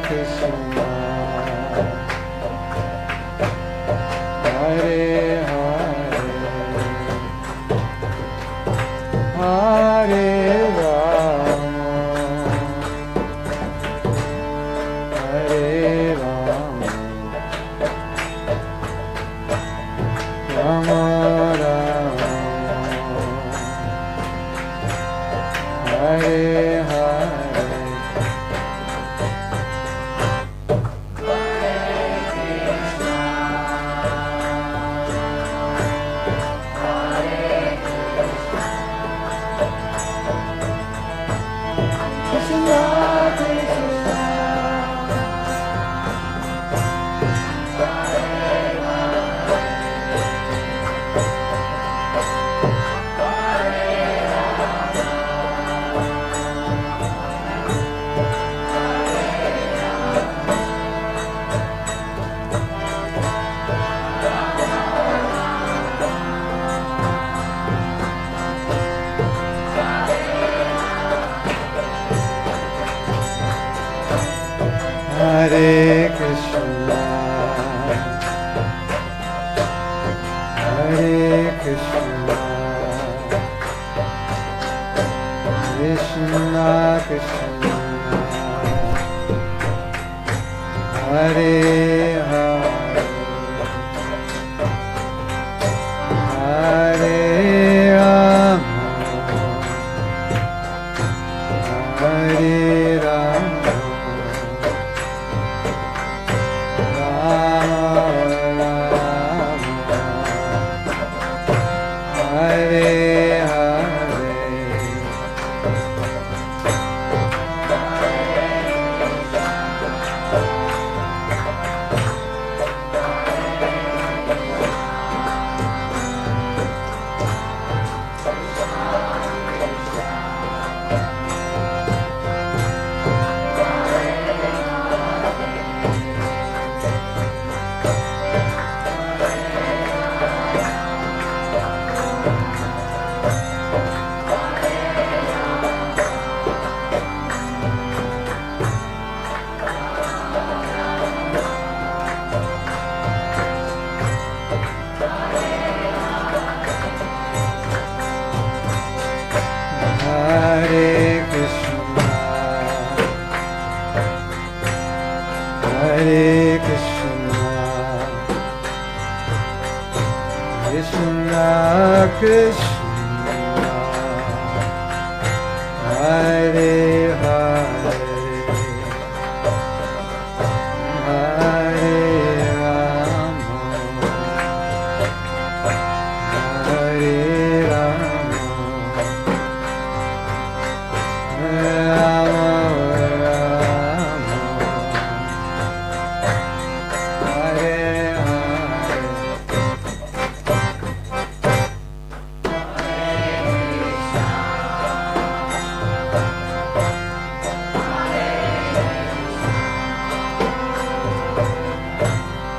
Krishna, Hare Hare, Hare Rama, Hare Rama, Rama Rama, Hare Hare. Hare Krishna, Hare Krishna, Krishna Krishna, Hare Hare, Hare Rama,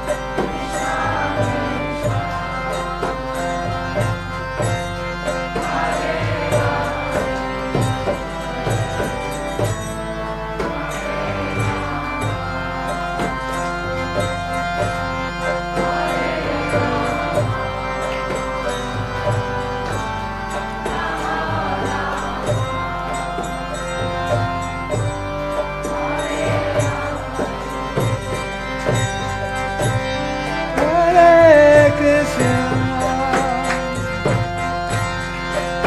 Hare Rama, Hare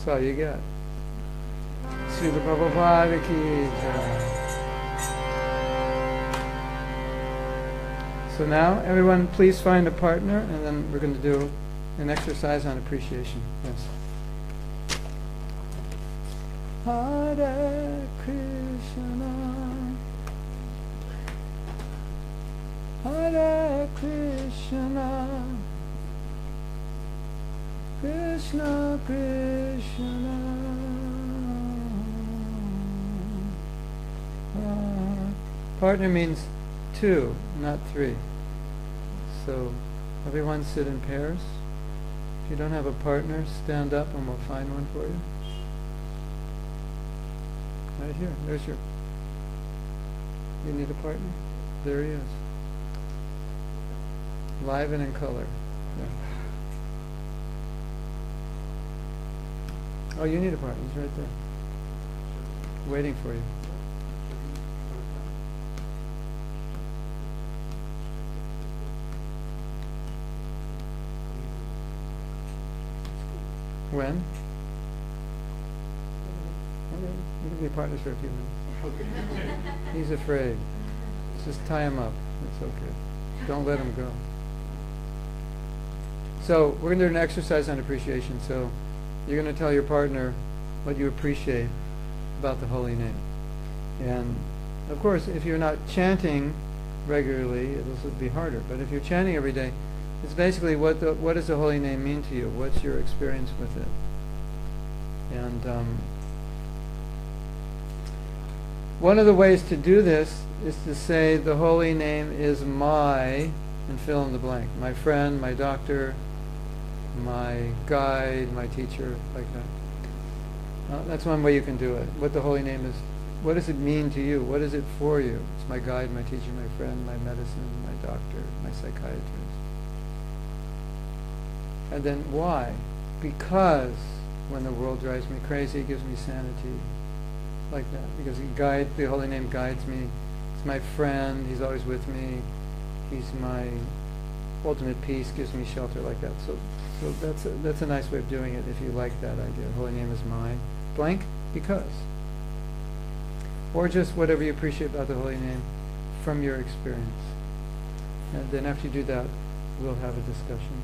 That's all you get. Srila Prabhupada ki jai. So now, everyone, please find a partner, and then we're going to do an exercise on appreciation. Yes. Hare Krishna, Hare Krishna, Krishna Krishna, partner means two, not three. So everyone sit in pairs. If you don't have a partner, stand up and we'll find one for you. Right here. There's your... You need a partner? There he is. Live and in color. Yeah. Oh, you need a partner. He's right there. Waiting for you. When? Okay. You can be partners for a few minutes. Okay. He's afraid. Just tie him up. It's okay. Don't let him go. So we're going to do an exercise on appreciation. So you're going to tell your partner what you appreciate about the holy name. And of course, if you're not chanting regularly, it'll be harder. But if you're chanting every day, it's basically what does the holy name mean to you? What's your experience with it? And one of the ways to do this is to say the holy name is my, and fill in the blank. My friend, my doctor, my guide, my teacher, like that. That's one way you can do it. What the holy name is, what does it mean to you? What is it for you? It's my guide, my teacher, my friend, my medicine, my doctor, my psychiatrist. And then why? Because when the world drives me crazy, it gives me sanity. Like that. Because the holy name guides me. It's my friend, he's always with me. He's my ultimate peace, gives me shelter, like that. So that's a nice way of doing it if you like that idea. Holy name is my blank, because. Or just whatever you appreciate about the holy name from your experience. And then after you do that, we'll have a discussion.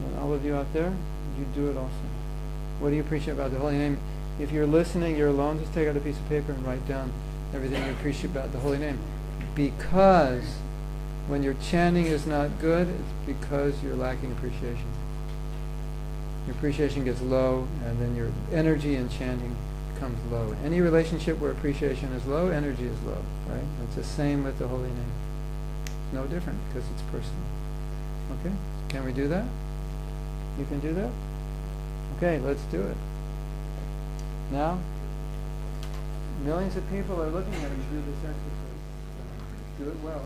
And all of you out there, you do it also. What do you appreciate about the holy name? If you're listening, you're alone, just take out a piece of paper and write down everything you appreciate about the holy name. Because when your chanting is not good, it's because you're lacking appreciation. Your appreciation gets low, and then your energy in chanting becomes low. Any relationship where appreciation is low, energy is low, right? It's the same with the holy name. It's no different because it's personal. Okay? Can we do that? You can do that? Okay, let's do it. Now, millions of people are looking at you do this exercise. Do it well.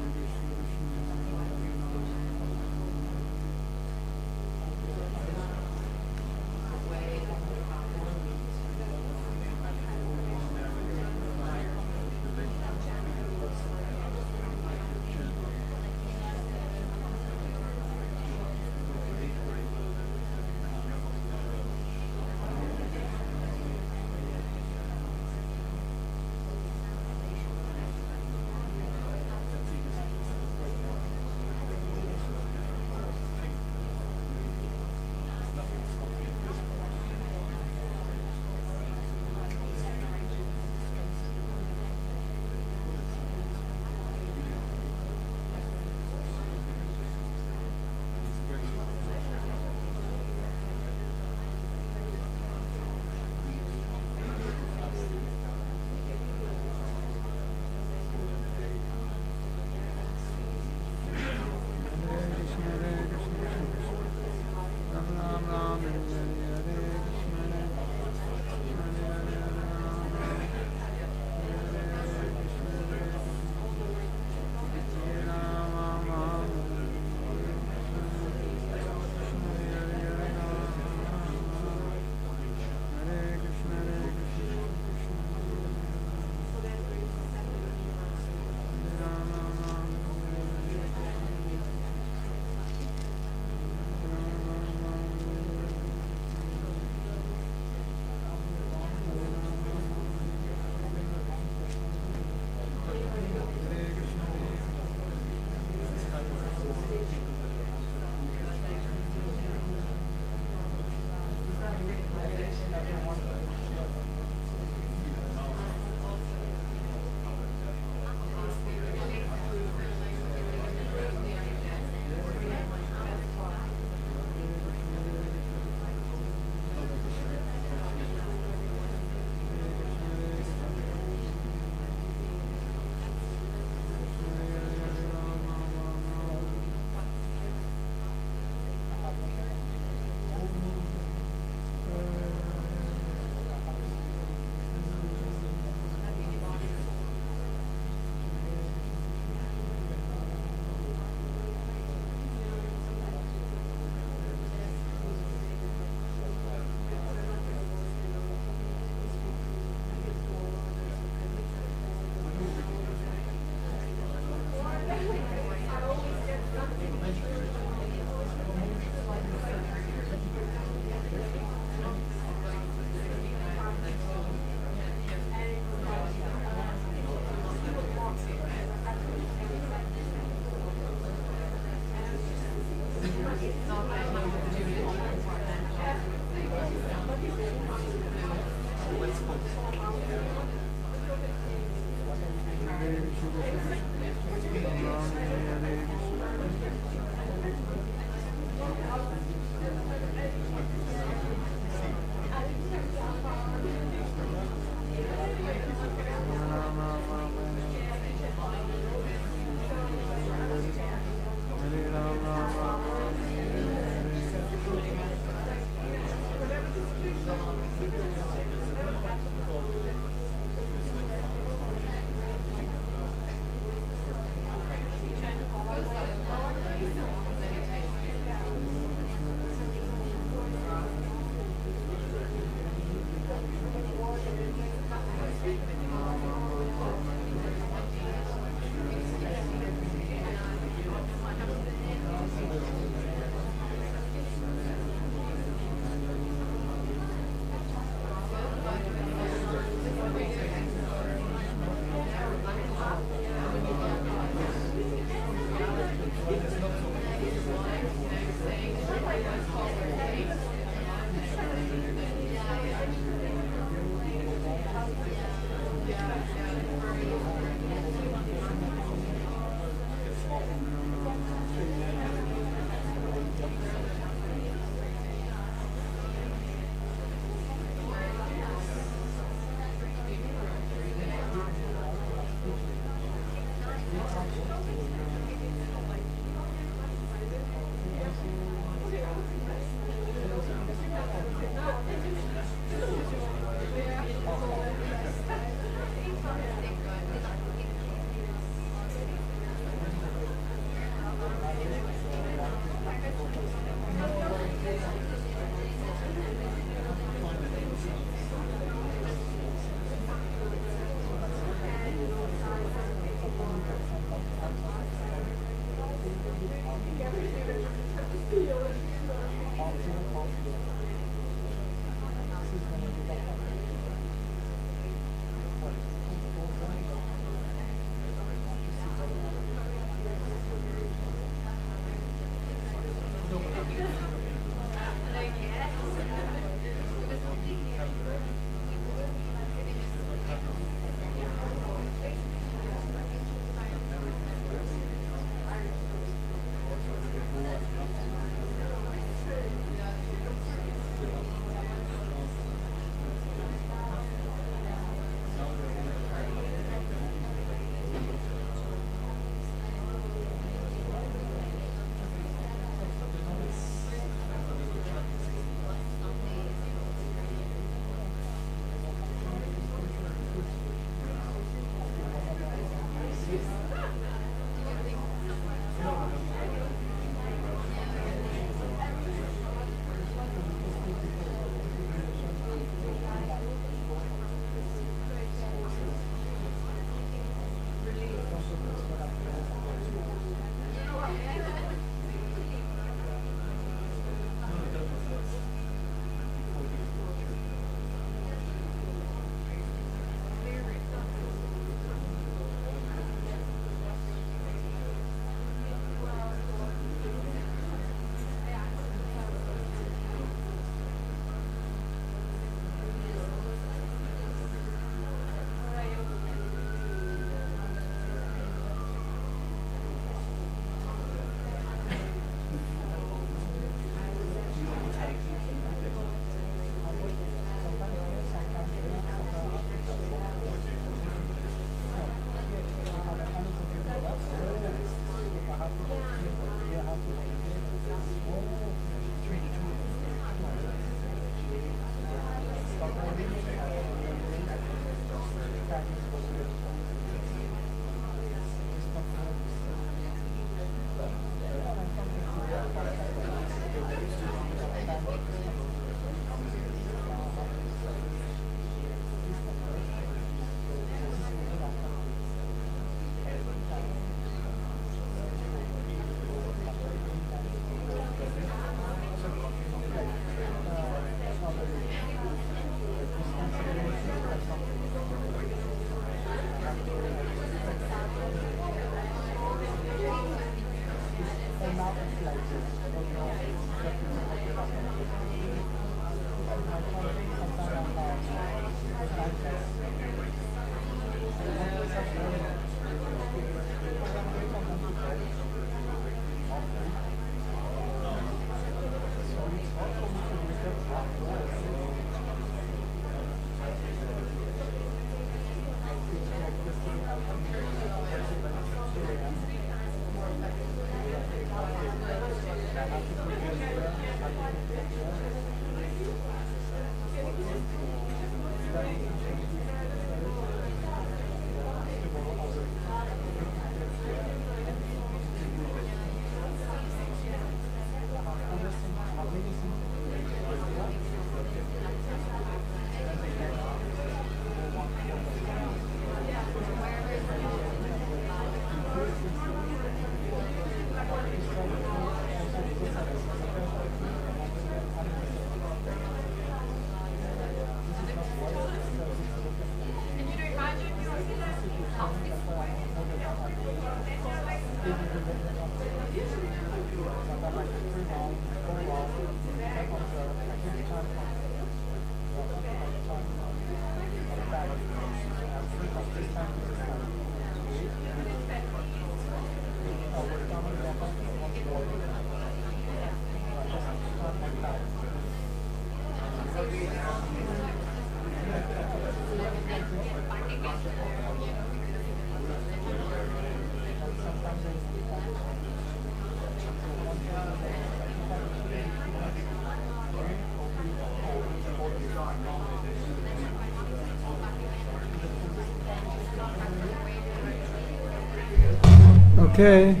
Okay,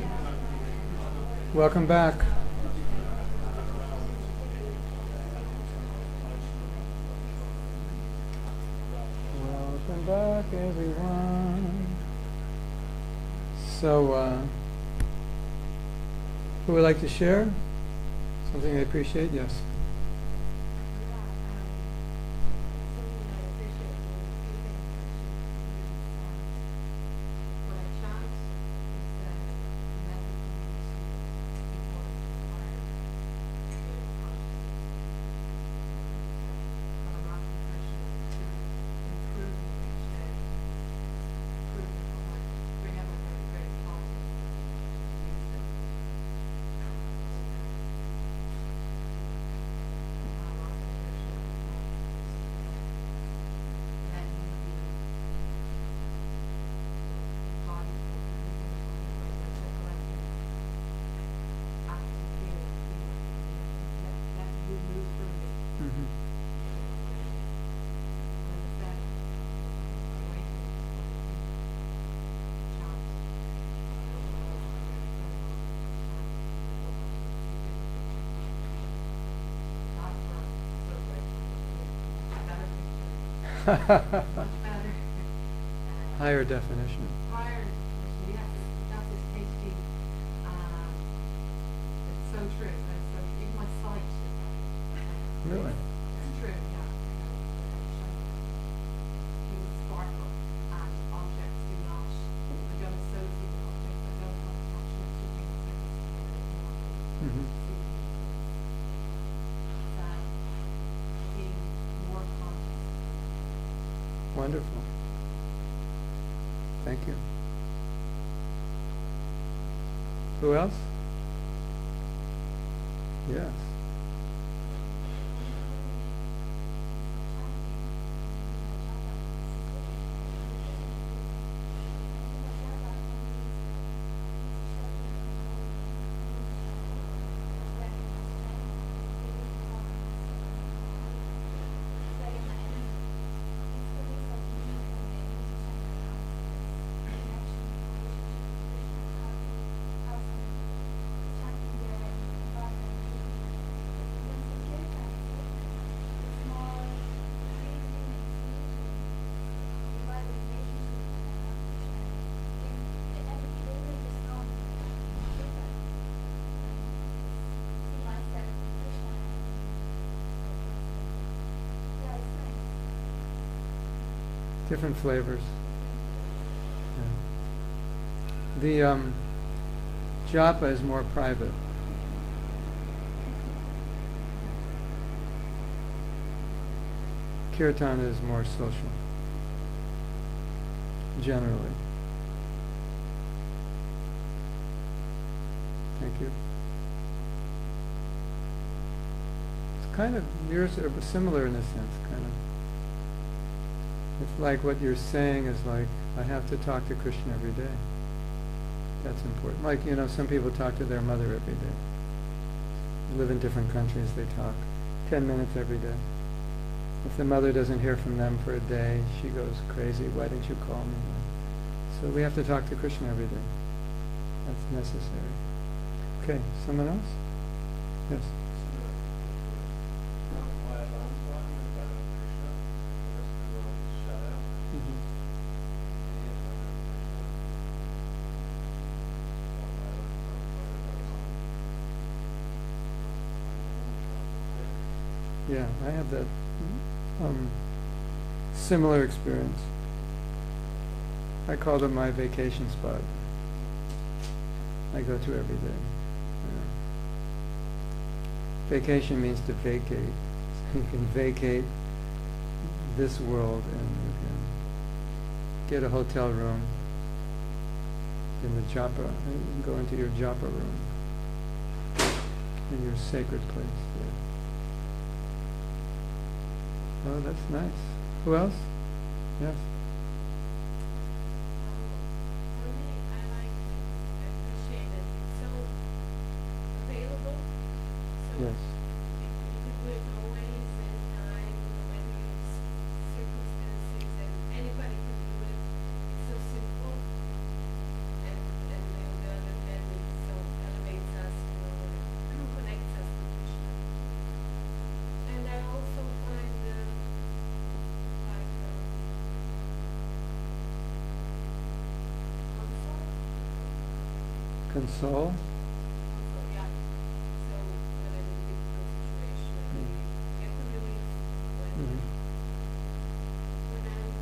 welcome back. Welcome back, everyone. So, who would like to share? Something they appreciate? Yes. Higher definition. Higher definition, yes. That's his tasty. It's so true. It's so true. Even my sight. Really? It's true, yeah. He would sparkle and objects do not. I don't associate objects. I don't have attachment to things that Mm-hmm. being more conscious. Wonderful. Thank you. Who else? Yes. Different flavors. Yeah. The Japa is more private. Kirtan is more social, generally. Thank you. It's kind of, yours are similar in a sense, kind of. It's like what you're saying is like, I have to talk to Krishna every day. That's important. Like, you know, some people talk to their mother every day. They live in different countries, they talk 10 minutes every day. If the mother doesn't hear from them for a day, she goes crazy. Why didn't you call me? So we have to talk to Krishna every day. That's necessary. Okay, someone else? Yes. Mhm. Yeah, I have that similar experience. I call it my vacation spot. I go to every day. Yeah. Vacation means to vacate. You can vacate this world and you can get a hotel room in the Japa. You can go into your Japa room, in your sacred place. Yeah. Oh, that's nice. Who else? Yes. For me, I appreciate it. It's so available. So Yes. you can do it always, anytime, no matter your circumstances, and anybody can do it. It's so simple, and on the other hand, it so elevates us, and connects us to Krishna. And I also find like comfort. Console? Also, yeah. So when I'm in a difficult situation, I Mm. get the relief when Mhm. when I'm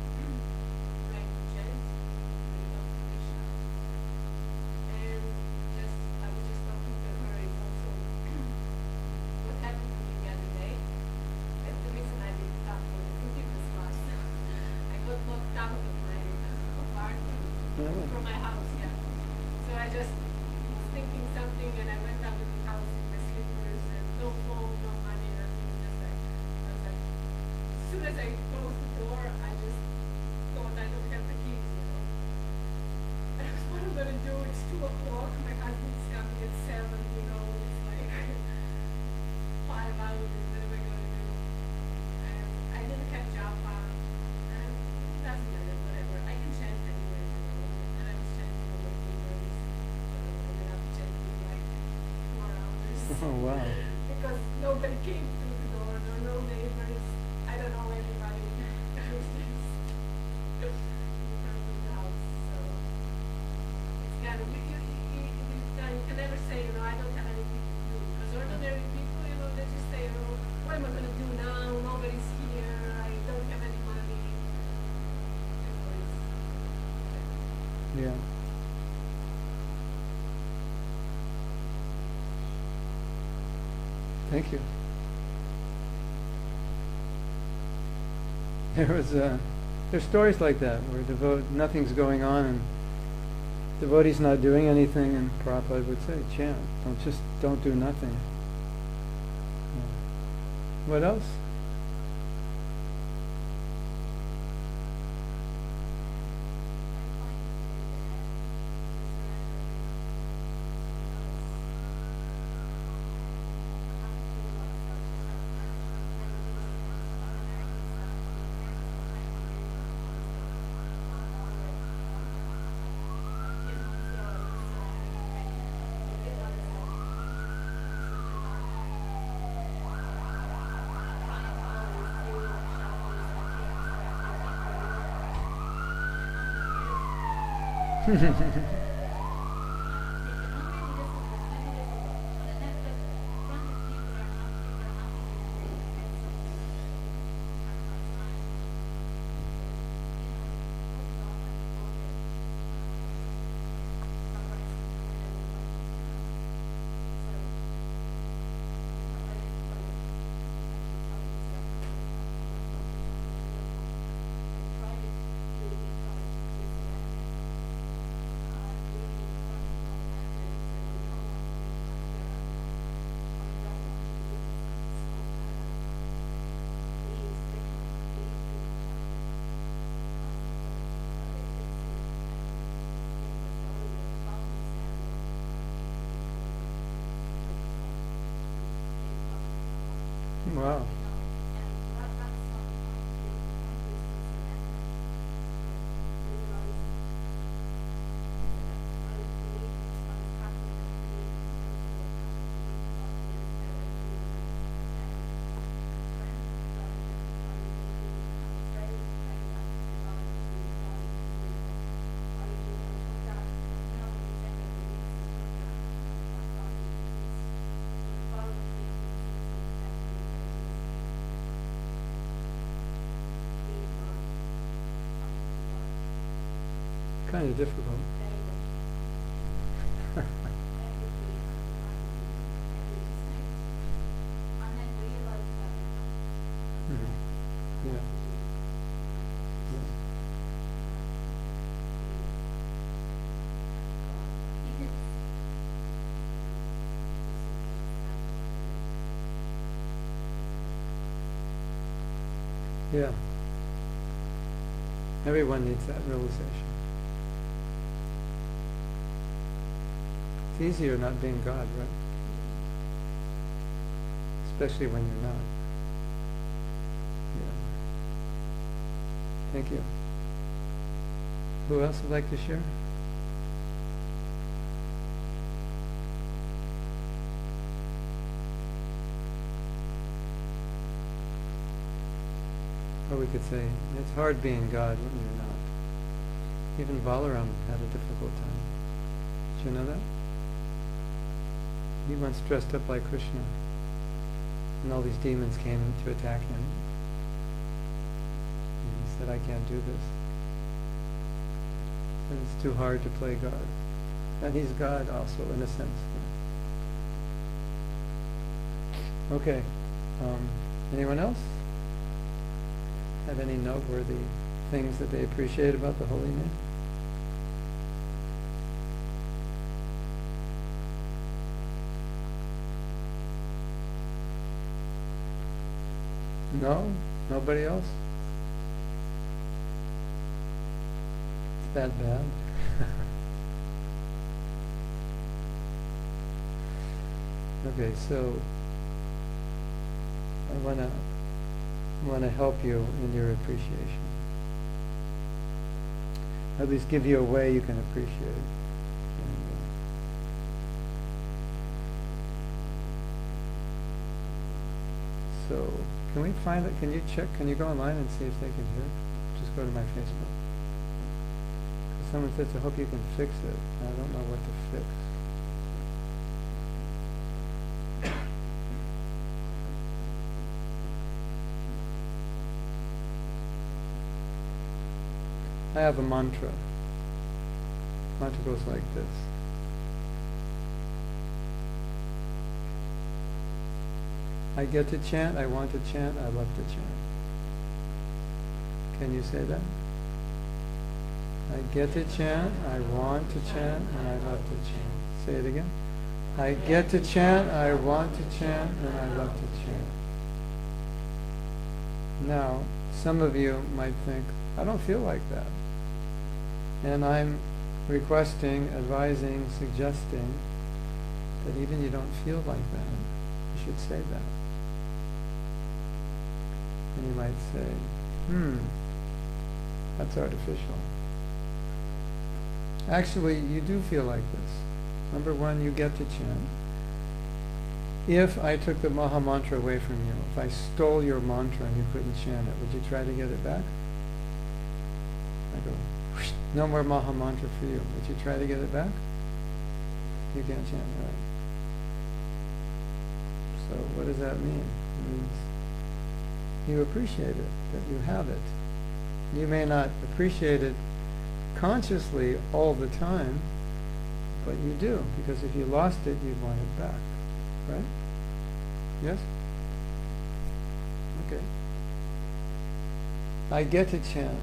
trying to chant the love of Krishna. And just I was just talking to her. It's also what happened to me the other day. That's the reason I did stop for the forgiveness class. I got locked out of my apartment Oh. from my house. Yeah. So I just was thinking something, and I went out of the house in my slippers and no phone, no money, nothing. Just like I was like, as soon as I closed the door, I just thought I don't have the keys, And I was, what am I gonna do? It's 2 o'clock. My husband's coming at 7. It's like 5 hours. What am I gonna do? And I didn't have Japa. And it doesn't matter, whatever. I can chant anyway, And I was chanting on my fingers. And then I'm chanting like 4 hours. Oh, wow. Because nobody came through the door, no neighbors. I don't know anybody. I was just in front of the house. So it's kind of, you can never say, I don't have anything to do. Because ordinary people, they just say, what am I going to do now? Nobody's here. I don't have any money. Yeah. Thank you. There's stories like that where nothing's going on and devotee's not doing anything, and Prabhupada would say, chant. Don't do nothing. Yeah. What else? Wow. kind of difficult. Mhm. Yeah. Yeah. Yeah. Everyone needs that realization. It's easier not being God, right? Especially when you're not. Yeah. Thank you. Who else would like to share? Or we could say, it's hard being God when you're not. Even Balaram had a difficult time. Did you know that? He once dressed up like Krishna, and all these demons came to attack him. And he said, I can't do this. And it's too hard to play God. And he's God also, in a sense. Okay. Anyone else? Have any noteworthy things that they appreciate about the holy name? No? Nobody else? It's that bad? Okay, so I want to help you in your appreciation. At least give you a way you can appreciate it. So, can we find it? Can you check? Can you go online and see if they can hear it? Just go to my Facebook. Someone says, I hope you can fix it. I don't know what to fix. I have a mantra. Mantra goes like this. I get to chant, I want to chant, I love to chant. Can you say that? I get to chant, I want to chant, and I love to chant. Say it again. I get to chant, I want to chant, and I love to chant. Now, some of you might think, I don't feel like that. And I'm requesting, advising, suggesting that even you don't feel like that, you should say that. And you might say, that's artificial. Actually, you do feel like this. Number one, you get to chant. If I took the Maha Mantra away from you, if I stole your mantra and you couldn't chant it, would you try to get it back? I go, no more Maha Mantra for you. Would you try to get it back? You can't chant, right? So what does that mean? It means you appreciate it, that you have it. You may not appreciate it consciously all the time, but you do, because if you lost it, you'd want it back. Right? Yes? Okay. I get to chant.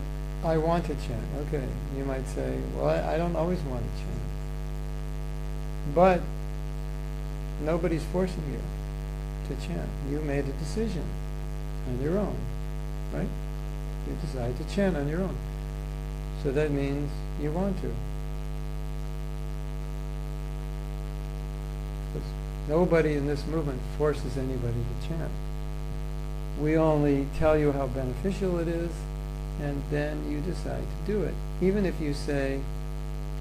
I want to chant. Okay. You might say, well, I don't always want to chant. But nobody's forcing you to chant. You made a decision on your own. Right? You decide to chant on your own. So that means you want to. Because nobody in this movement forces anybody to chant. We only tell you how beneficial it is, and then you decide to do it. Even if you say,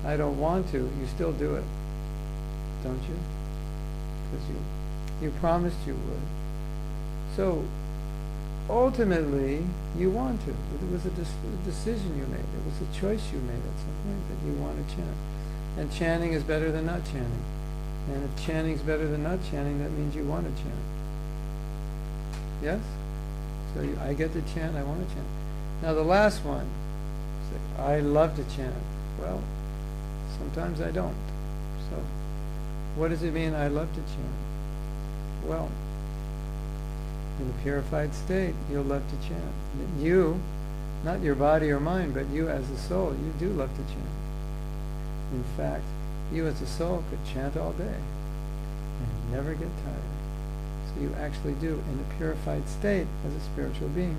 I don't want to, you still do it. Don't you? Because you promised you would. So, ultimately, you want to. It was a decision you made. It was a choice you made at some point that you want to chant. And chanting is better than not chanting. And if chanting is better than not chanting, that means you want to chant. Yes? So I get to chant, I want to chant. Now the last one, I love to chant. Well, sometimes I don't. So, what does it mean I love to chant? Well, in a purified state, you'll love to chant. You, not your body or mind, but you as a soul, you do love to chant. In fact, you as a soul could chant all day and never get tired. So you actually do, in a purified state, as a spiritual being,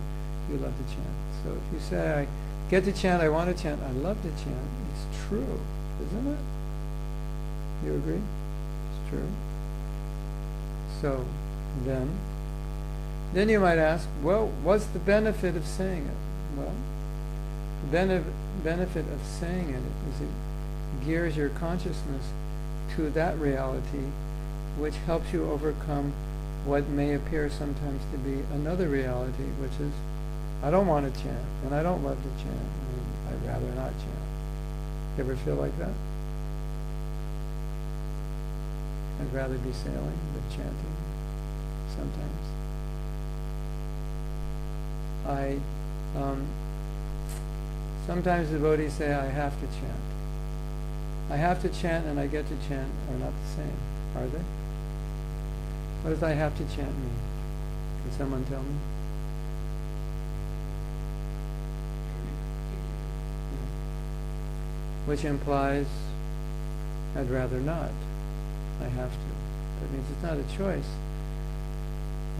you love to chant. So if you say, I get to chant, I want to chant, I love to chant, it's true, isn't it? You agree? It's true. So then you might ask, well, what's the benefit of saying it? Well, the benefit of saying it is it gears your consciousness to that reality, which helps you overcome what may appear sometimes to be another reality, which is, I don't want to chant, and I don't love to chant, and I'd rather not chant. You ever feel like that? I'd rather be sailing than chanting sometimes. Sometimes devotees say, I have to chant. I have to chant and I get to chant are not the same, are they? What does I have to chant mean? Can someone tell me? Which implies I'd rather not. I have to. That means it's not a choice.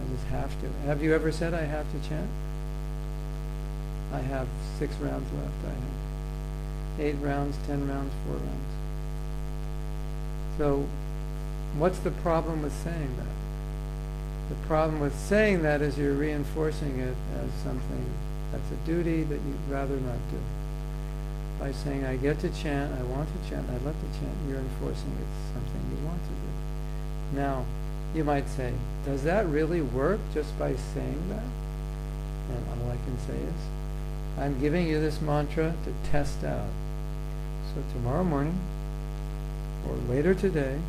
I just have to. Have you ever said I have to chant? I have 6 rounds left. I have 8 rounds, 10 rounds, 4 rounds. So, what's the problem with saying that? The problem with saying that is you're reinforcing it as something that's a duty that you'd rather not do. By saying, I get to chant, I want to chant, I love to chant, you're enforcing it's something you want to do. Now, you might say, does that really work just by saying that? And all I can say is, I'm giving you this mantra to test out. So tomorrow morning, or later today,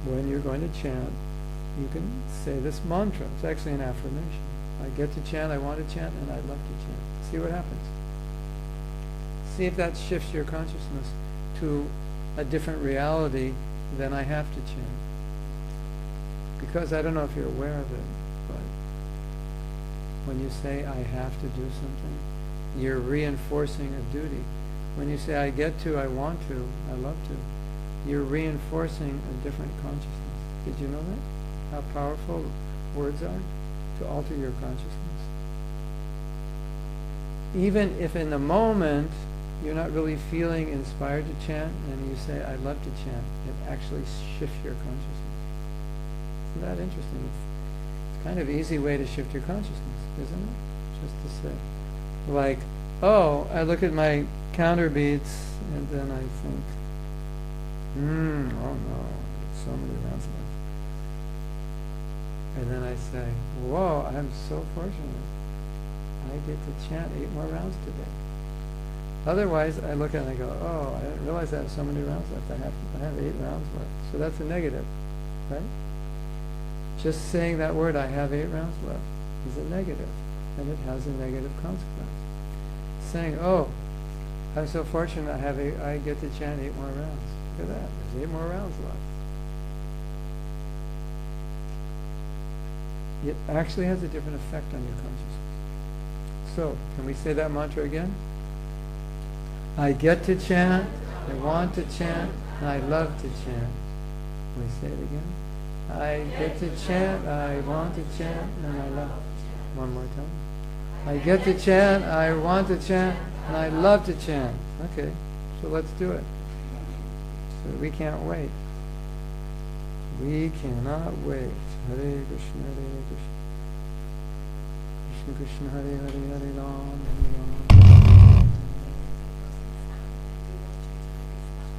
when you're going to chant, you can say this mantra. It's actually an affirmation. I get to chant, I want to chant, and I'd love to chant. See what happens. See if that shifts your consciousness to a different reality than I have to chant. Because I don't know if you're aware of it, but when you say I have to do something, you're reinforcing a duty. When you say I get to, I want to, I love to, you're reinforcing a different consciousness. Did you know that? How powerful words are to alter your consciousness. Even if in the moment you're not really feeling inspired to chant and you say, I love to chant, it actually shifts your consciousness. Isn't that interesting? It's kind of an easy way to shift your consciousness, isn't it? Just to say, like, oh, I look at my counter beads and then I think, oh no, so many rounds left. And then I say, whoa, I'm so fortunate. I get to chant 8 more rounds today. Otherwise, I look at it and I go, oh, I didn't realize I have so many rounds left. I have 8 rounds left. So that's a negative, right? Just saying that word, I have 8 rounds left, is a negative, and it has a negative consequence. Saying, oh, I'm so fortunate I get to chant 8 more rounds. Look at that, there's 8 more rounds left. It actually has a different effect on your consciousness. So, can we say that mantra again? I get to chant, I want to chant, and I love to chant. Can we say it again? I get to chant, I want to chant, and I love. One more time. I get to chant, I want to chant, and I love to chant. Okay, so let's do it. So we can't wait. We cannot wait. Hare Krishna, Hare Krishna. Krishna Krishna, Hare Hare, Hare Ram, Hare Ram.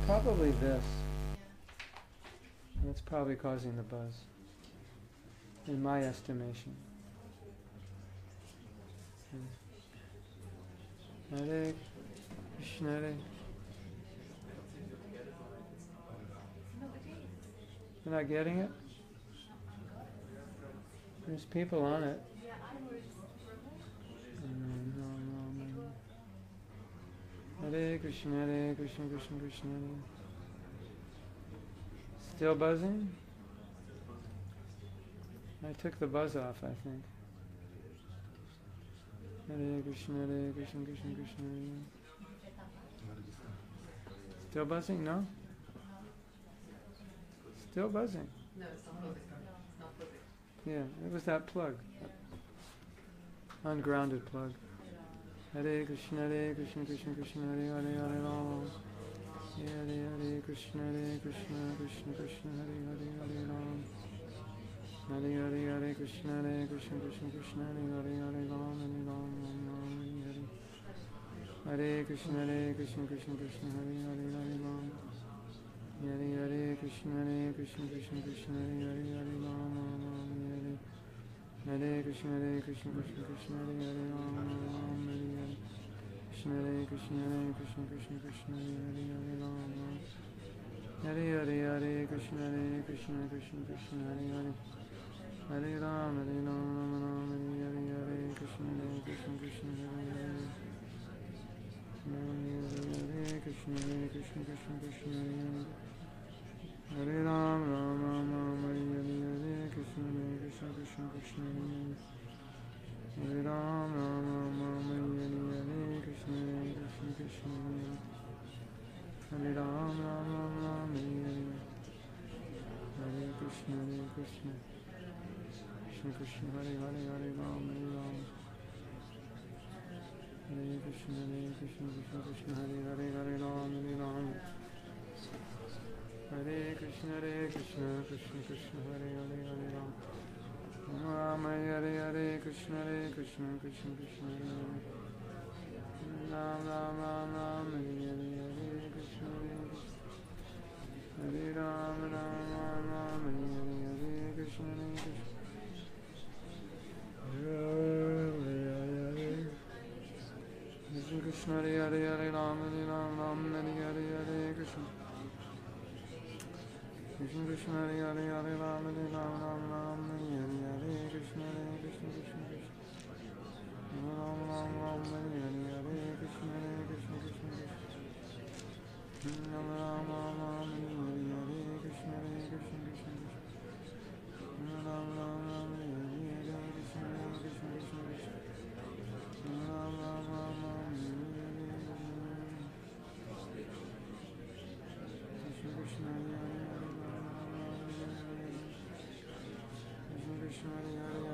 Probably this. That's probably causing the buzz, in my estimation. Hare Krishna, Hare. You're not getting it? There's people on it. Hare Krishna, Krishna Krishna. Still buzzing? I took the buzz off, I think. Hare Krishna, Krishna Krishna. Still buzzing? No? Still buzzing. No, it's not buzzing. It's not buzzing. Yeah, it was that plug. Ungrounded plug. Hare Krishna, Krishna Krishna, Hare Hare, Hare Rama. Hare Hare, Krishna Krishna, Krishna Krishna, Hare Hare, Hare Rama. Hare Hare, Hare Krishna Krishna, Hare Hare, Hare Rama, Hare Rama, Hare Hare. Hare Krishna Krishna, Hare Hare, Hare Rama. Hare Hare, Krishna Krishna, Hare Hare, Hare Rama, Hare. Hare Krishna Krishna, Hare Hare, Rama, Hare Hare. Hare Krishna Krishna, Hare Hare, Rama. Hare Hare, Hare Krishna Krishna, Hare Hare. Hare Rama, Hare Rama, Rama Hare Hare. Krishna Krishna, Hare Hare. Hare Krishna Krishna, Hare Hare. Hare Rama, Rama Rama, Hare Hare. Krishna Krishna, Hare Hare. Hare Rama, Rama Rama, Hare Hare. Krishna Krishna, Hare Hare. Hare Rama, Rama Rama, Hare Hare. Hare Krishna, Krishna Krishna, Hare Hare, Hare Rama, Hare Rama. Hare Krishna Krishna, Hare Hare, Hare Rama, Hare Rama. Hare Krishna Krishna Krishna, Hare Hare, Hare Rama. Rama Hare Hare, Krishna Krishna, Hare Hare. Ram Ram Ram Ram, Hare Hare, Hare Krishna Hare Ram Ram Ram Ram, Hare Hare, Hare Krishna Krishna. Krishna Hare Hare, Hare Ram, Hare Ram, Ram Hare Hare, Hare Krishna. Krishna Krishna Hare Hare, Hare Ram, Hare Ram, Ram Ram Hare Hare, Hare Krishna, Krishna Krishna. Ram Ram Ram Hare Hare, Hare Krishna, Krishna Krishna. Ram Ram Ram Hare Hare, Hare Krishna, Krishna Krishna. Ram Ram Ram Hare Hare, Hare Krishna, Krishna Krishna. Ram Ram Ram Hare Hare, Krishna Krishna, Hare Hare. Krishna Hare Hare,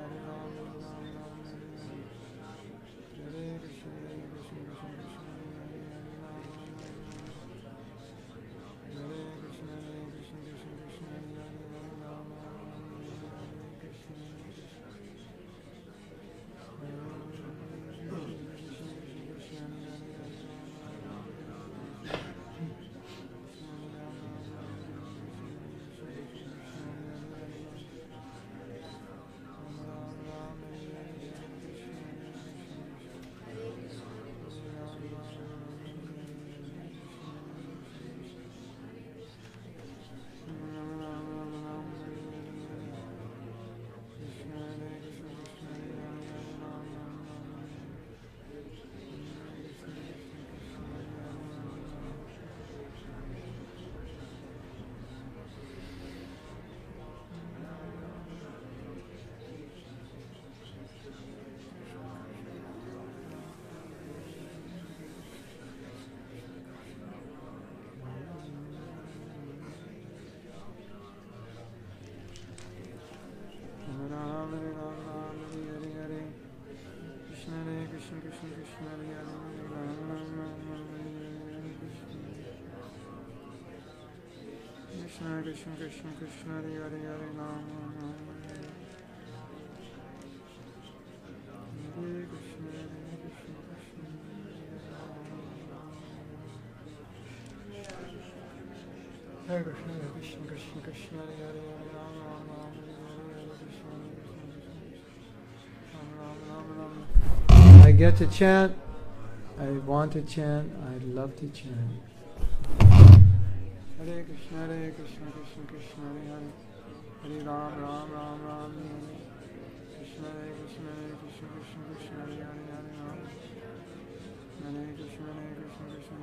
Hare Ram, Hare Ram, Ram Hare Hare. Hare Krishna, Krishna Krishna, Hare Hare, Hare Ram, Ram Hare Hare. Hare Krishna, Krishna Krishna, Hare Hare, Hare Ram, Ram Hare Hare. Hare Krishna, Krishna. Hare Krishna, Krishna Krishna, Hare Hare, Hare Ram, Ram Hare Hare. Krishna Krishna Krishna Hare Hare, Hare Ram, Ram Hare Hare. Hare Krishna Krishna Krishna, Hare Krishna Krishna Krishna Krishna, Hare Hare, Hare Ram, Ram Hare Hare. Hare Krishna Ram Ram Ram. I get to chant. I want to chant. I love to chant. Hare Krishna Krishna Krishna, Hare Hare. Hare Ram, Ram Ram, Hare Hare. Krishna Krishna Krishna Krishna, Hare Hare, Hare Ram. Hare Krishna Krishna Krishna,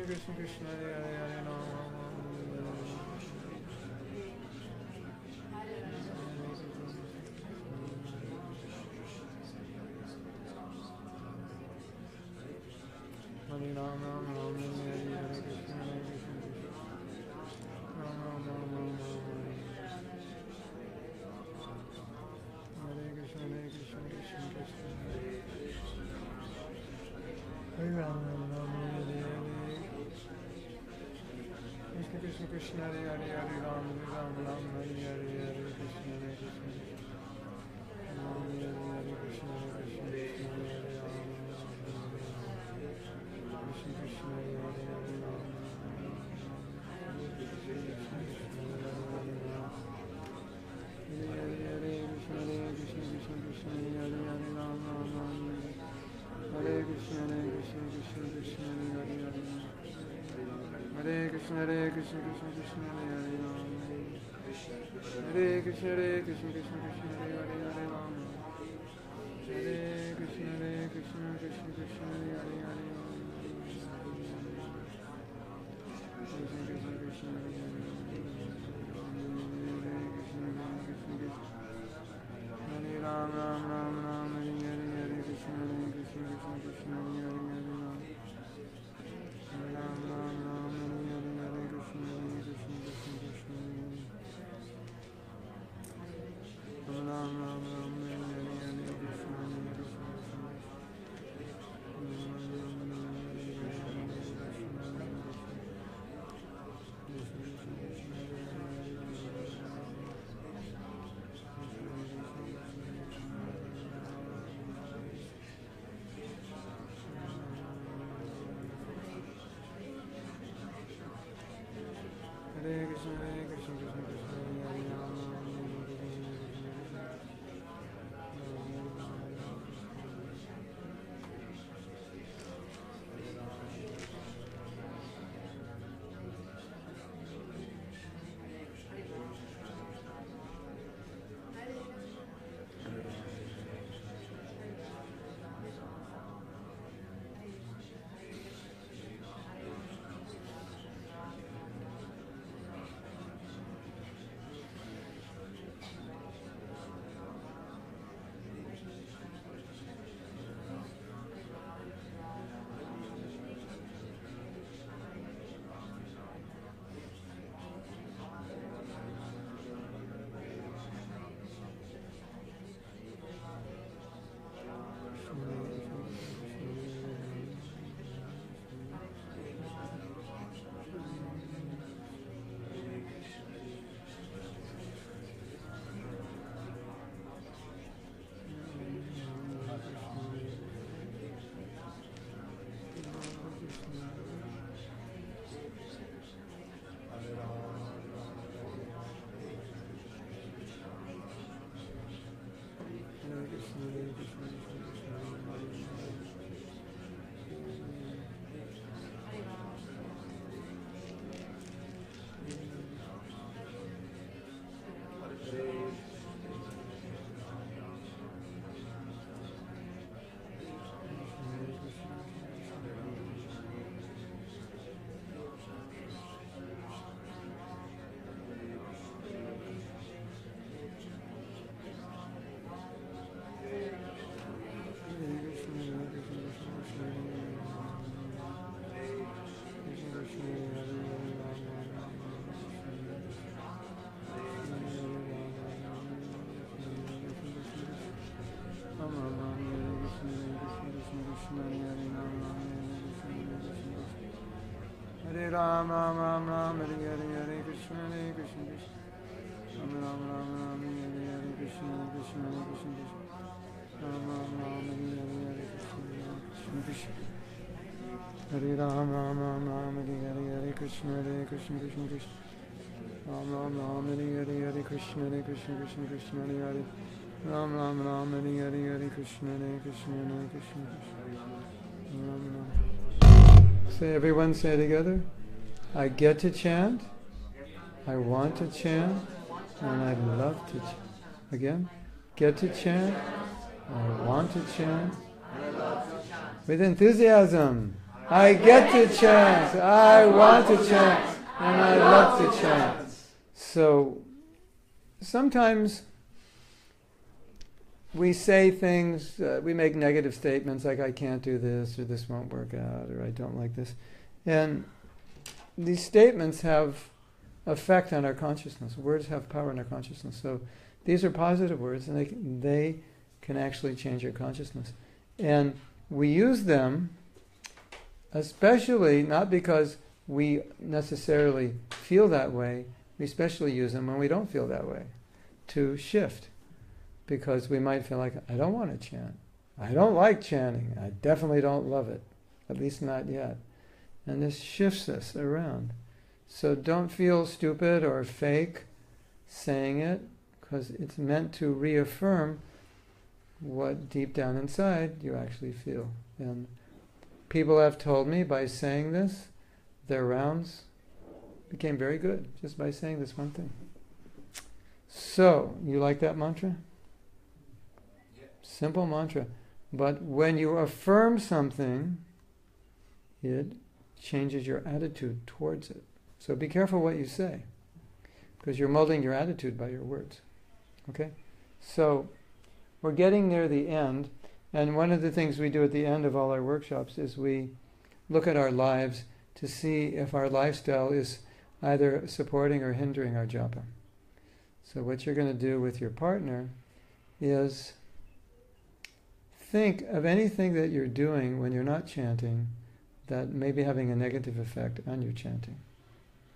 Krishna Krishna Hare Hare Hare Rama Hare Rama Rama Hare Hare Krishna Hare Krishna Rama Rama Hare Krishna Krishna Krishna Hare Rama Rama Hare Hare Krishna Krishna Krishna Hare Hare Hare Rama Rama Rama Hare Hare Hare Krishna Hare Krishna Rama Hare Hare Krishna Hare Krishna Krishna Hare Rama Krishna Krishna Hare Hare Hare Rama Krishna Krishna Hare Hare Krishna Hare Krishna Krishna Krishna Hare Hare Rama Hare Krishna Krishna Krishna Krishna Hare Hare Hare Krishna Krishna Krishna Krishna Hare Hare Rama Hare Krishna Krishna Krishna Krishna Hare Hare Rama Hare Krishna Krishna Krishna Krishna Hare Hare Rama Krishna Krishna Krishna Hare Hare Hare Ram Ram Ram Ram Hare Hare Hare Krishna Krishna Krishna Krishna Hare Hare Hare Ram Hare Ram Ram Ram Hare Hare Hare Krishna Krishna Krishna Krishna Hare Ram Ram Ram Hare Hare Hare Krishna Krishna Hare Krishna Krishna Krishna Krishna Hare Rama Hare Ram Ram Ram Ram Hare Hare Hare Krishna Krishna Ram Ram Ram Ram Hare Hare Krishna Krishna Krishna Ram Ram Ram Hare Hare Krishna Krishna Hare Ram Ram Ram Ram Hare Hare Hare Krishna Krishna Krishna Ram Ram Ram Hare Hare Hare Krishna Hare Krishna Krishna Krishna Hare Hare Ram Ram Ram Hare Hare Hare Krishna Hare Krishna Hare Krishna Krishna Ram Ram. Say, everyone say together. I get to chant, I want to chant, and I love to chant. Again, get to chant, I want to chant, with enthusiasm. I get to chant, I want to chant, and I love to chant. So, sometimes we say things, we make negative statements like I can't do this, or this won't work out, or I don't like this. And these statements have effect on our consciousness. Words have power in our consciousness. So these are positive words, and they can actually change your consciousness. And we use them especially not because we necessarily feel that way, we especially use them when we don't feel that way, to shift. Because we might feel like, I don't want to chant. I don't like chanting. I definitely don't love it. At least not yet. And this shifts us around. So don't feel stupid or fake saying it, because it's meant to reaffirm what deep down inside you actually feel. And people have told me by saying this, their rounds became very good just by saying this one thing. So, you like that mantra? Simple mantra. But when you affirm something, it changes your attitude towards it. So be careful what you say, because you're molding your attitude by your words. Okay? So we're getting near the end, and one of the things we do at the end of all our workshops is we look at our lives to see if our lifestyle is either supporting or hindering our japa. So what you're going to do with your partner is think of anything that you're doing when you're not chanting that may be having a negative effect on your chanting.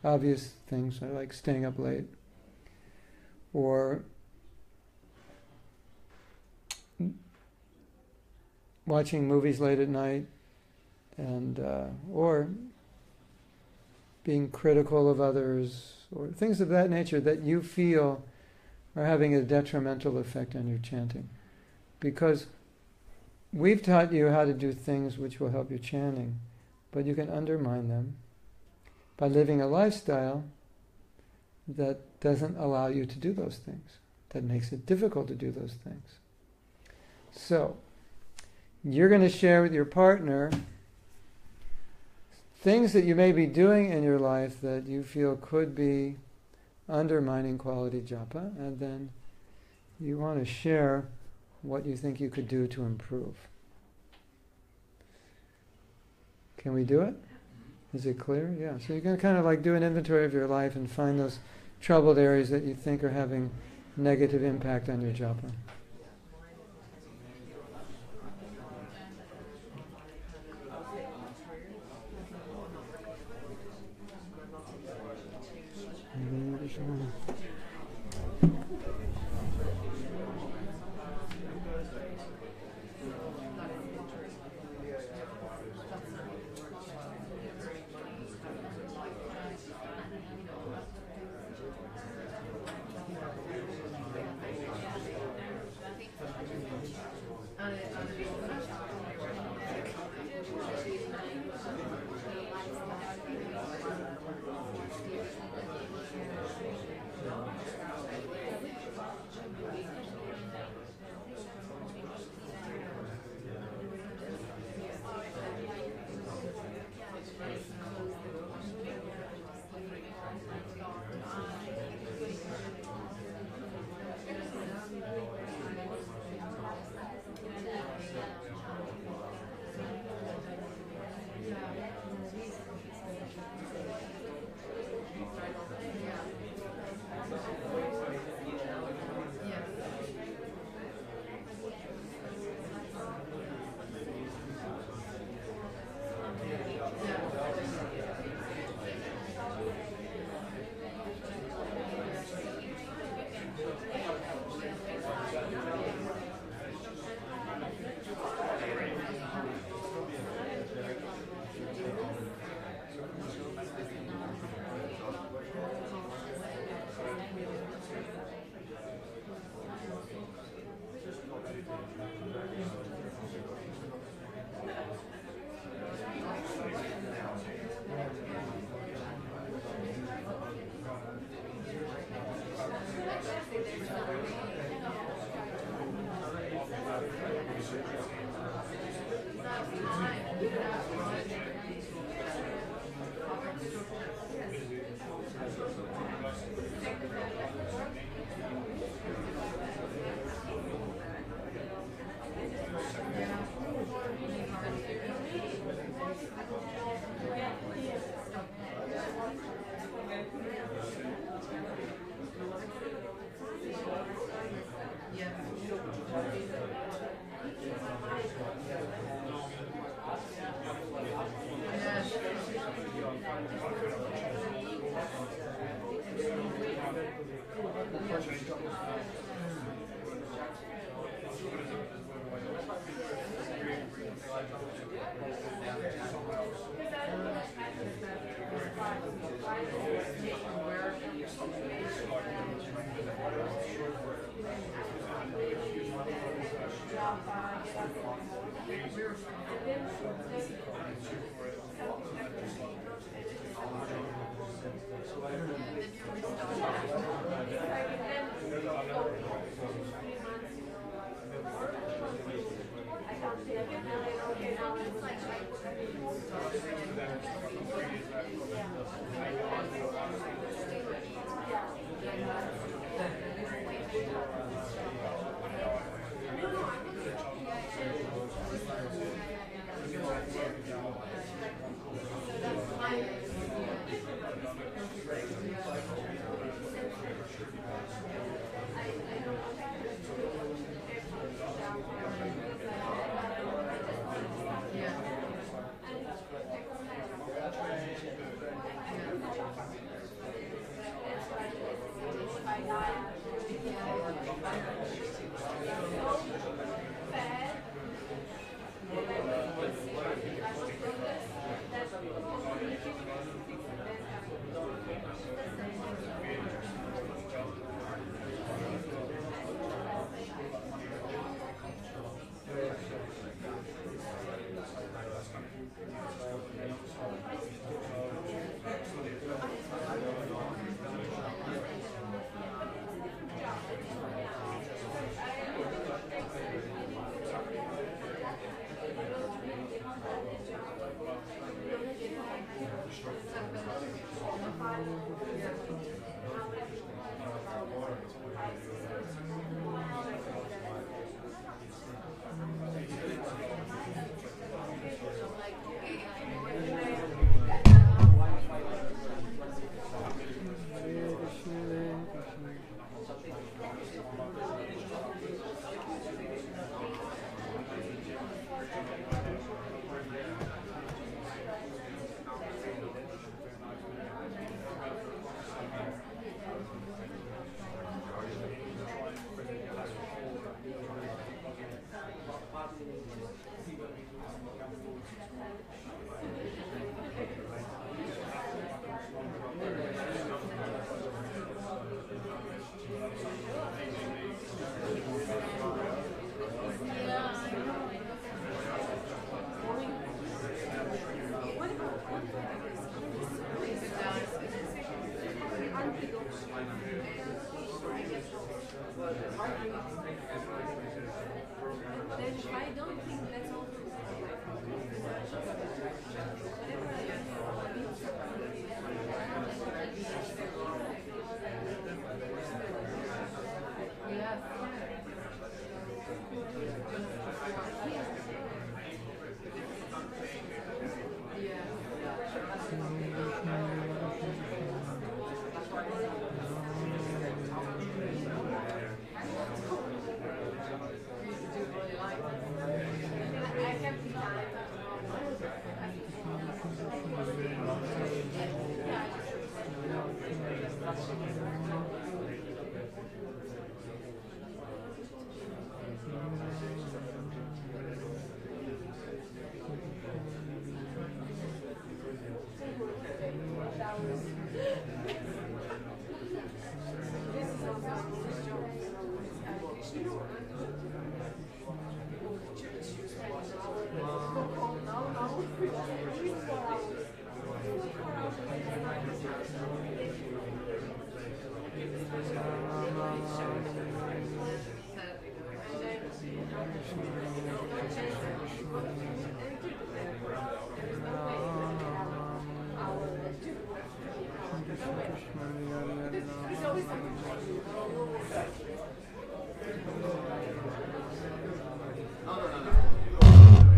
Obvious things are like staying up late, or watching movies late at night, and or being critical of others, or things of that nature that you feel are having a detrimental effect on your chanting. Because we've taught you how to do things which will help your chanting, but you can undermine them by living a lifestyle that doesn't allow you to do those things, that makes it difficult to do those things. So, you're going to share with your partner things that you may be doing in your life that you feel could be undermining quality japa, and then you want to share what you think you could do to improve. Can we do it? Is it clear? Yeah. So you're going to kind of like do an inventory of your life and find those troubled areas that you think are having negative impact on your japa.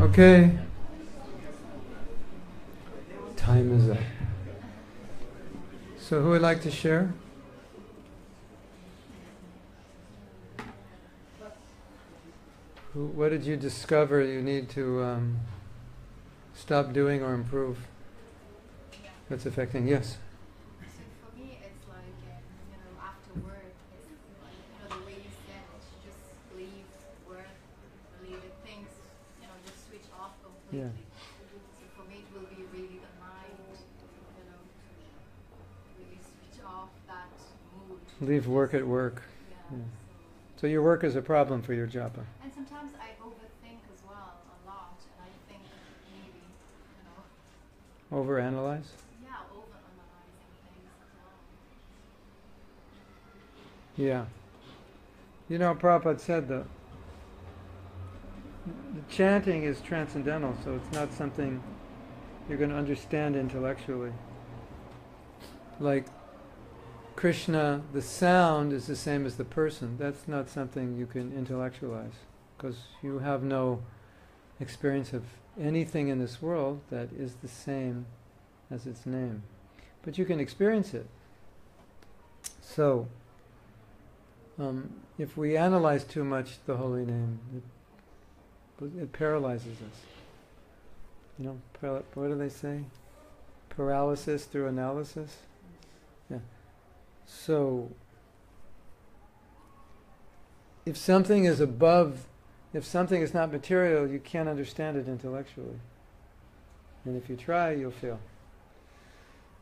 Okay. Time is up. So who would like to share? What did you discover you need to stop doing or improve? That's affecting, yes. So for me, it's like, after work, it's like, the way you said, it's just leave work, leave the things, just switch off completely. Yeah. Leave work at work. Yeah. Yeah. So your work is a problem for your japa. And sometimes I overthink as well a lot, and I think maybe, Overanalyze? yeah, overanalyzing things as well. Yeah. You know, Prabhupada said the chanting is transcendental, so it's not something you're going to understand intellectually. Like Krishna, the sound is the same as the person. That's not something you can intellectualize, because you have no experience of anything in this world that is the same as its name. But you can experience it. So, if we analyze too much the holy name, it paralyzes us. You know, what do they say? Paralysis through analysis? Yeah. So, if something is not material, you can't understand it intellectually. And if you try, you'll fail.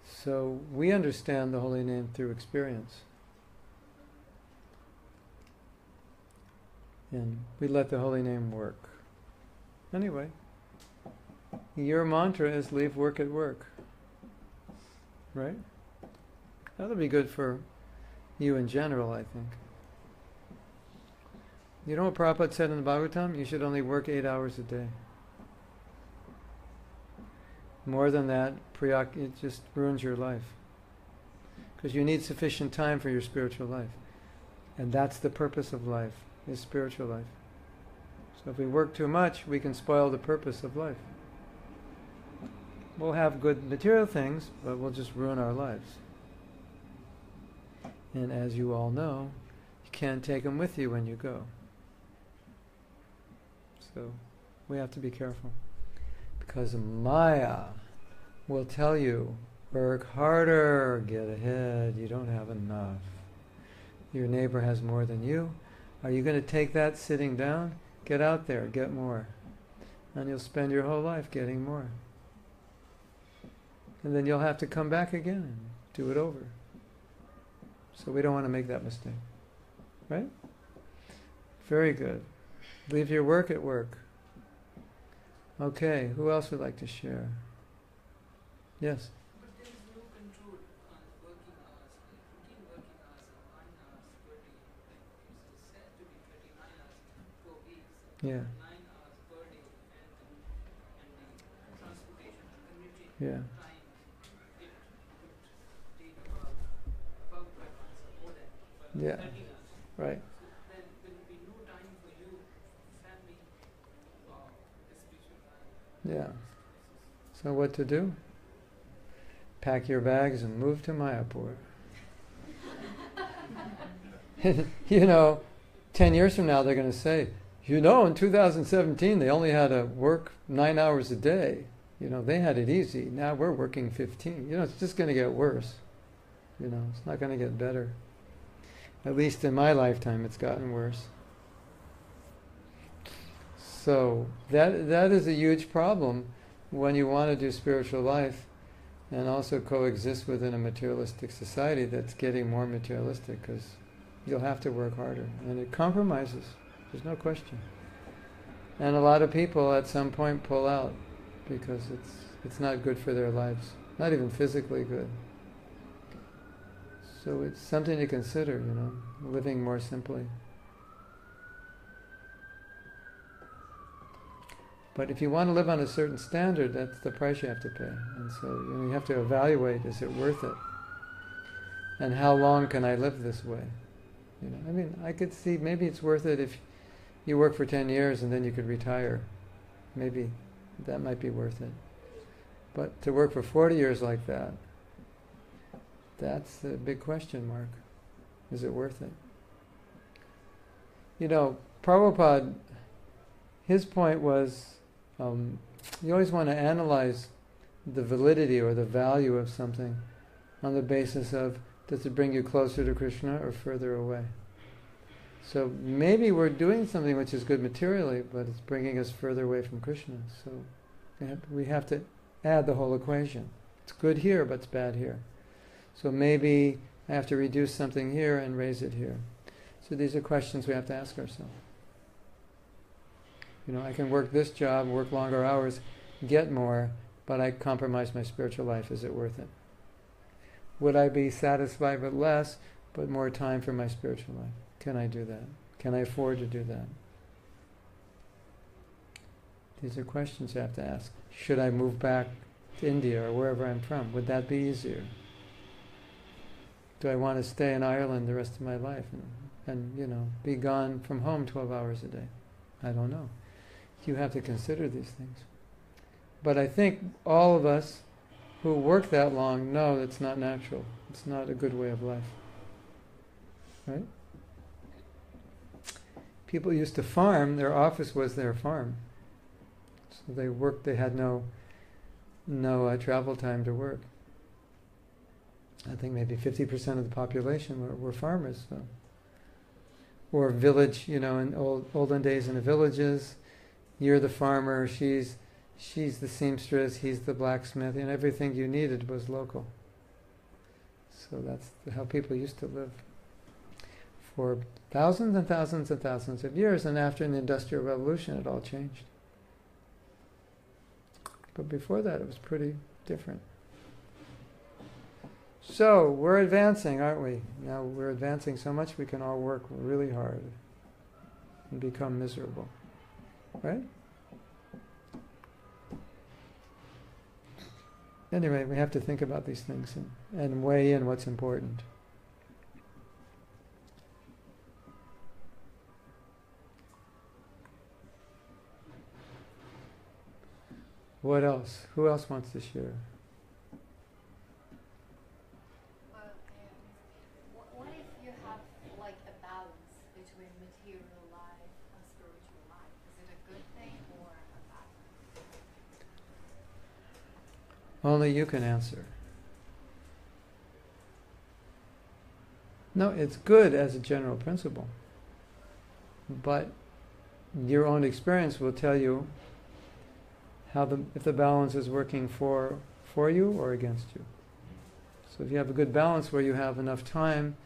So, we understand the holy name through experience. And we let the holy name work. Anyway, your mantra is leave work at work. Right? That'll be good for you in general, I think. You know what Prabhupada said in the Bhagavatam? You should only work 8 hours a day. More than that, it just ruins your life. Because you need sufficient time for your spiritual life. And that's the purpose of life, is spiritual life. So if we work too much, we can spoil the purpose of life. We'll have good material things, but we'll just ruin our lives. And as you all know, you can't take them with you when you go. So we have to be careful. Because Maya will tell you, work harder, get ahead, you don't have enough. Your neighbor has more than you. Are you going to take that sitting down? Get out there, get more. And you'll spend your whole life getting more. And then you'll have to come back again and do it over. So we don't want to make that mistake. Right? Very good. Leave your work at work. Okay, who else would like to share? Yes? But there is no control on working hours, like routine working hours of 9 hours per day. Like it's said to be 39 hours per week. So Yeah. 9 hours per day, and the transportation and commuting Yeah. time, it would take about 12 hours or more than Yeah. 30 hours. Right. So then there will be no time for you, family, or the spiritual life. Yeah. So what to do? Pack your bags and move to Mayapur. You know, 10 years from now they're going to say, you know, in 2017 they only had to work 9 hours a day. You know, they had it easy. Now we're working 15. You know, it's just going to get worse. You know, it's not going to get better. At least in my lifetime it's gotten worse. So that is a huge problem when you want to do spiritual life and also coexist within a materialistic society that's getting more materialistic, because you'll have to work harder. And it compromises. There's no question. And a lot of people at some point pull out because it's not good for their lives. Not even physically good. So it's something to consider, you know, living more simply. But if you want to live on a certain standard, that's the price you have to pay. And so you have to evaluate, is it worth it? And how long can I live this way? You know, I mean, I could see maybe it's worth it if you work for 10 years and then you could retire. Maybe that might be worth it. But to work for 40 years like that, that's the big question mark. Is it worth it? You know, Prabhupada, his point was, you always want to analyze the validity or the value of something on the basis of, does it bring you closer to Krishna or further away? So maybe we're doing something which is good materially, but it's bringing us further away from Krishna. So we have to add the whole equation. It's good here, but it's bad here. So maybe I have to reduce something here and raise it here. So these are questions we have to ask ourselves. I can work this job, work longer hours, get more, but I compromise my spiritual life. Is it worth it? Would I be satisfied with less, but more time for my spiritual life? Can I do that? Can I afford to do that? These are questions you have to ask. Should I move back to India or wherever I'm from? Would that be easier? Do I want to stay in Ireland the rest of my life and be gone from home 12 hours a day? I don't know. You have to consider these things. But I think all of us who work that long know that's not natural. It's not a good way of life. Right? People used to farm, their office was their farm. So they worked, they had no travel time to work. I think maybe 50% of the population were farmers. So. Or village, in olden days in the villages, you're the farmer, she's the seamstress, he's the blacksmith, and everything you needed was local. So that's how people used to live for thousands and thousands and thousands of years, and after the Industrial Revolution it all changed. But before that it was pretty different. So, we're advancing, aren't we? Now we're advancing so much we can all work really hard and become miserable. Right? Anyway, we have to think about these things and weigh in what's important. What else? Who else wants to share? What if you have like a balance between material life and spiritual life? Is it a good thing or a bad thing? Only you can answer. No, it's good as a general principle. But your own experience will tell you if the balance is working for you or against you. So if you have a good balance where you have enough time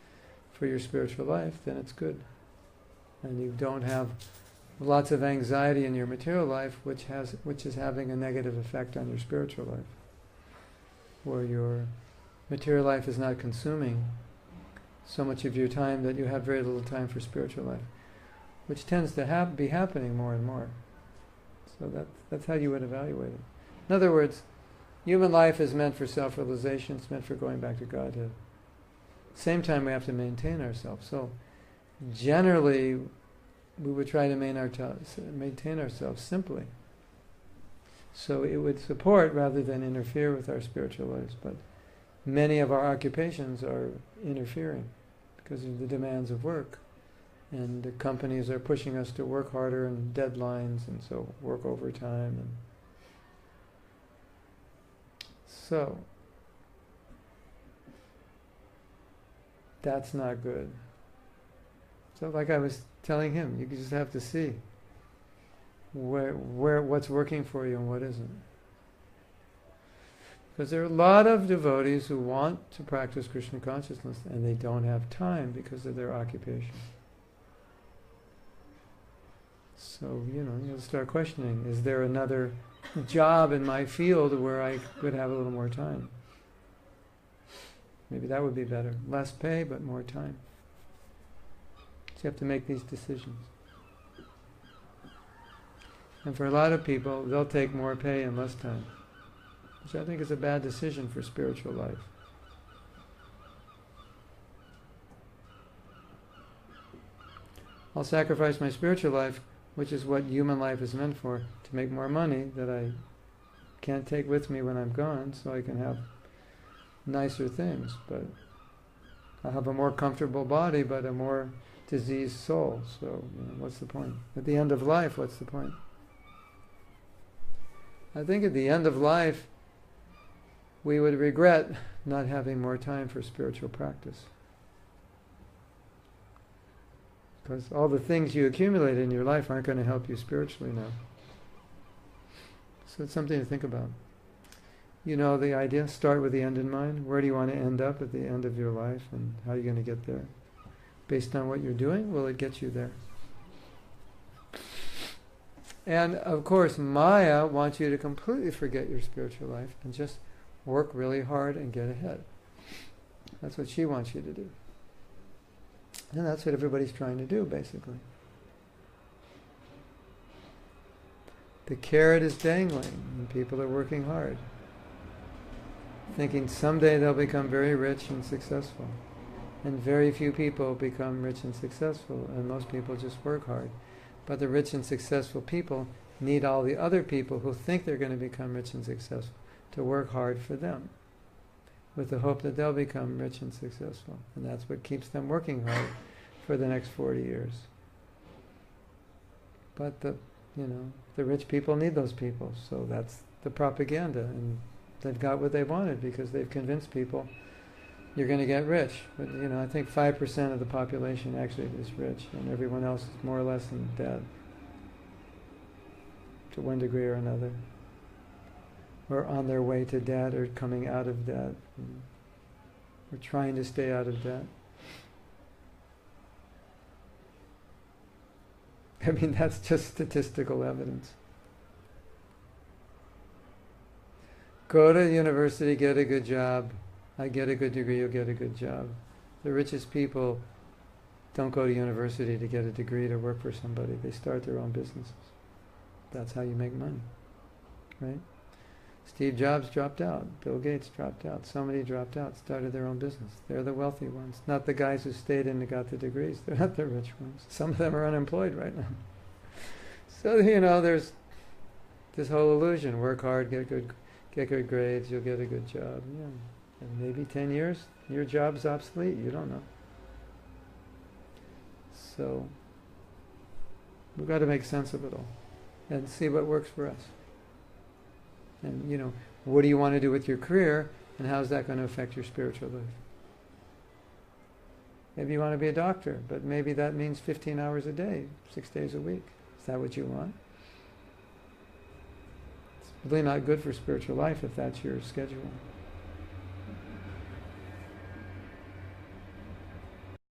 for your spiritual life, then it's good. And you don't have lots of anxiety in your material life, which is having a negative effect on your spiritual life. Where your material life is not consuming so much of your time that you have very little time for spiritual life, which tends to be happening more and more. So that's how you would evaluate it. In other words, human life is meant for self-realization. It's meant for going back to Godhead. Same time, we have to maintain ourselves. So generally, we would try to maintain ourselves simply. So it would support rather than interfere with our spiritual lives. But many of our occupations are interfering because of the demands of work. And the companies are pushing us to work harder and deadlines, and so work overtime. And so that's not good. So like I was telling him, you just have to see where what's working for you and what isn't. Because there are a lot of devotees who want to practice Krishna consciousness and they don't have time because of their occupation. So, you'll start questioning, is there another job in my field where I could have a little more time? Maybe that would be better. Less pay, but more time. So you have to make these decisions. And for a lot of people, they'll take more pay and less time, which I think is a bad decision for spiritual life. I'll sacrifice my spiritual life, which is what human life is meant for, to make more money that I can't take with me when I'm gone, so I can have nicer things. But I'll have a more comfortable body, but a more diseased soul. So, what's the point? At the end of life, what's the point? I think at the end of life, we would regret not having more time for spiritual practice. Because all the things you accumulate in your life aren't going to help you spiritually now. So it's something to think about. You know the idea? Start with the end in mind. Where do you want to end up at the end of your life, and how are you going to get there? Based on what you're doing, will it get you there? And of course, Maya wants you to completely forget your spiritual life and just work really hard and get ahead. That's what she wants you to do. And that's what everybody's trying to do, basically. The carrot is dangling, and people are working hard, thinking someday they'll become very rich and successful. And very few people become rich and successful, and most people just work hard. But the rich and successful people need all the other people who think they're going to become rich and successful to work hard for them, with the hope that they'll become rich and successful. And that's what keeps them working hard for the next 40 years. But the rich people need those people, so that's the propaganda, and they've got what they wanted because they've convinced people you're going to get rich. But I think 5% of the population actually is rich, and everyone else is more or less in debt to one degree or another, or on their way to debt, or coming out of debt, or trying to stay out of debt. I mean, that's just statistical evidence. Go to university, get a good job. I get a good degree, you'll get a good job. The richest people don't go to university to get a degree to work for somebody. They start their own businesses. That's how you make money, right? Steve Jobs dropped out. Bill Gates dropped out. Somebody dropped out, started their own business. They're the wealthy ones, not the guys who stayed in and got the degrees. They're not the rich ones. Some of them are unemployed right now. So, there's this whole illusion. Work hard, get good grades, you'll get a good job. Yeah. And maybe 10 years, your job's obsolete. You don't know. So, we've got to make sense of it all and see what works for us. And, what do you want to do with your career, and how's that going to affect your spiritual life? Maybe you want to be a doctor, but maybe that means 15 hours a day, 6 days a week. Is that what you want? It's really not good for spiritual life if that's your schedule.